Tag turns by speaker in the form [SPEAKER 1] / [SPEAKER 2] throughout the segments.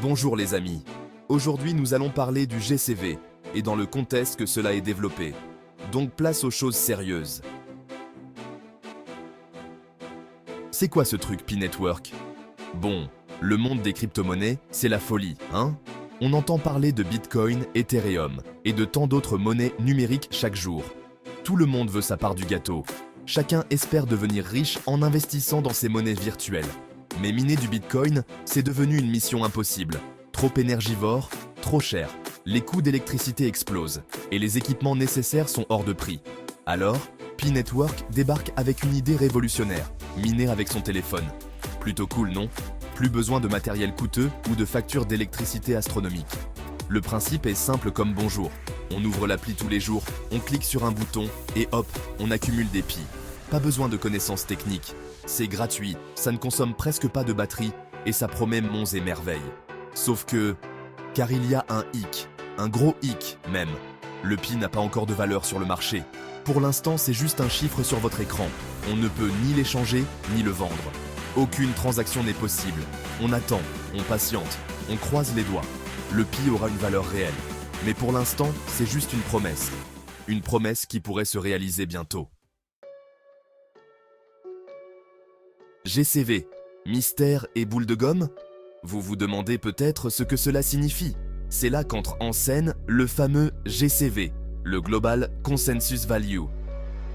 [SPEAKER 1] Bonjour les amis. Aujourd'hui nous allons parler du GCV et dans le contexte que cela est développé. Donc place aux choses sérieuses. C'est quoi ce truc P-Network? Bon, le monde des crypto-monnaies, c'est la folie, hein? On entend parler de Bitcoin, Ethereum et de tant d'autres monnaies numériques chaque jour. Tout le monde veut sa part du gâteau. Chacun espère devenir riche en investissant dans ces monnaies virtuelles. Mais miner du Bitcoin, c'est devenu une mission impossible. Trop énergivore, trop cher. Les coûts d'électricité explosent et les équipements nécessaires sont hors de prix. Alors, P-Network débarque avec une idée révolutionnaire, miner avec son téléphone. Plutôt cool, non? Plus besoin de matériel coûteux ou de factures d'électricité astronomiques. Le principe est simple comme bonjour. On ouvre l'appli tous les jours, on clique sur un bouton et hop, on accumule des pi. Pas besoin de connaissances techniques. C'est gratuit, ça ne consomme presque pas de batterie et ça promet monts et merveilles. Sauf que... car il y a un hic, un gros hic même. Le pi n'a pas encore de valeur sur le marché. Pour l'instant, c'est juste un chiffre sur votre écran. On ne peut ni l'échanger, ni le vendre. Aucune transaction n'est possible. On attend, on patiente, on croise les doigts. Le pi aura une valeur réelle. Mais pour l'instant, c'est juste une promesse. Une promesse qui pourrait se réaliser bientôt. GCV, mystère et boule de gomme? Vous vous demandez peut-être ce que cela signifie. C'est là qu'entre en scène le fameux GCV, le Global Consensus Value.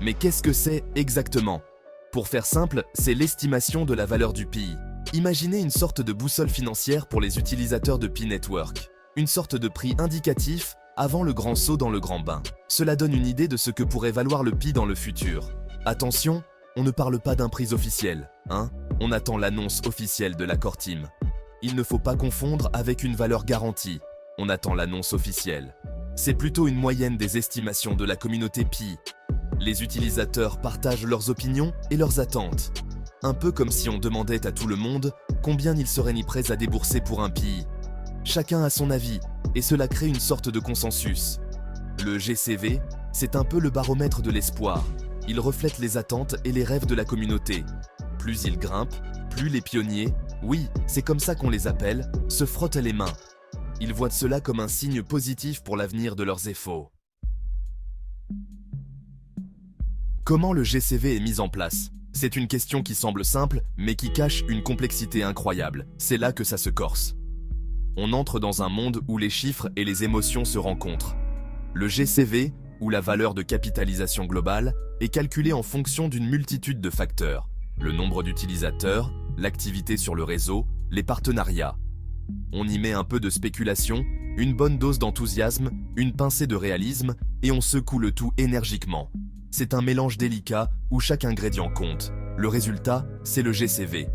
[SPEAKER 1] Mais qu'est-ce que c'est exactement? Pour faire simple, c'est l'estimation de la valeur du PI. Imaginez une sorte de boussole financière pour les utilisateurs de P-Network. Une sorte de prix indicatif avant le grand saut dans le grand bain. Cela donne une idée de ce que pourrait valoir le PI dans le futur. Attention, on ne parle pas d'un prix officiel, hein? On attend l'annonce officielle de la Core Team. Il ne faut pas confondre avec une valeur garantie. On attend l'annonce officielle. C'est plutôt une moyenne des estimations de la communauté PI. Les utilisateurs partagent leurs opinions et leurs attentes. Un peu comme si on demandait à tout le monde combien ils seraient ni prêts à débourser pour un PI. Chacun a son avis et cela crée une sorte de consensus. Le GCV, c'est un peu le baromètre de l'espoir. Il reflète les attentes et les rêves de la communauté. Plus il grimpe, plus les pionniers, oui, c'est comme ça qu'on les appelle, se frottent les mains. Ils voient cela comme un signe positif pour l'avenir de leurs efforts. Comment le GCV est mis en place? C'est une question qui semble simple, mais qui cache une complexité incroyable. C'est là que ça se corse. On entre dans un monde où les chiffres et les émotions se rencontrent. Le GCV, ou la valeur de capitalisation globale, est calculé en fonction d'une multitude de facteurs. Le nombre d'utilisateurs, l'activité sur le réseau, les partenariats. On y met un peu de spéculation, une bonne dose d'enthousiasme, une pincée de réalisme, et on secoue le tout énergiquement. C'est un mélange délicat où chaque ingrédient compte. Le résultat, c'est le GCV.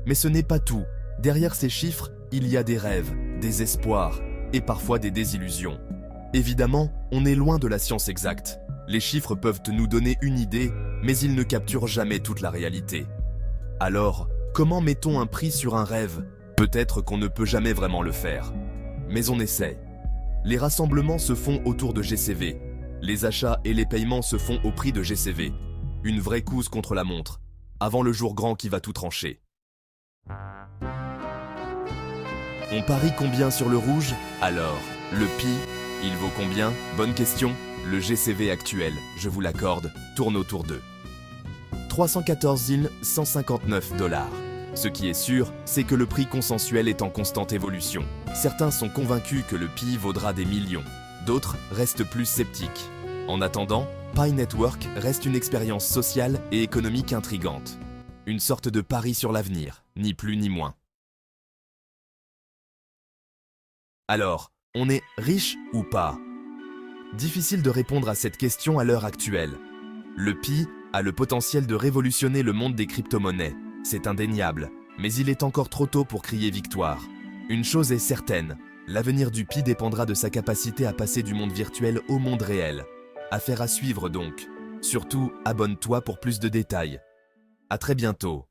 [SPEAKER 1] Mais ce n'est pas tout. Derrière ces chiffres, il y a des rêves, des espoirs, et parfois des désillusions. Évidemment, on est loin de la science exacte. Les chiffres peuvent nous donner une idée, mais ils ne capturent jamais toute la réalité. Alors, comment mettons un prix sur un rêve? Peut-être qu'on ne peut jamais vraiment le faire. Mais on essaie. Les rassemblements se font autour de GCV. Les achats et les paiements se font au prix de GCV. Une vraie course contre la montre, avant le jour grand qui va tout trancher. On parie combien sur le rouge? Alors, le PI, il vaut combien? Bonne question. Le GCV actuel, je vous l'accorde, tourne autour de 314 159 $. Ce qui est sûr, c'est que le prix consensuel est en constante évolution. Certains sont convaincus que le PI vaudra des millions. D'autres restent plus sceptiques. En attendant, P-Network reste une expérience sociale et économique intrigante. Une sorte de pari sur l'avenir, ni plus ni moins. Alors, on est riche ou pas? Difficile de répondre à cette question à l'heure actuelle. Le PI a le potentiel de révolutionner le monde des crypto-monnaies. C'est indéniable, mais il est encore trop tôt pour crier victoire. Une chose est certaine, l'avenir du PI dépendra de sa capacité à passer du monde virtuel au monde réel. Affaire à suivre donc. Surtout, abonne-toi pour plus de détails. À très bientôt.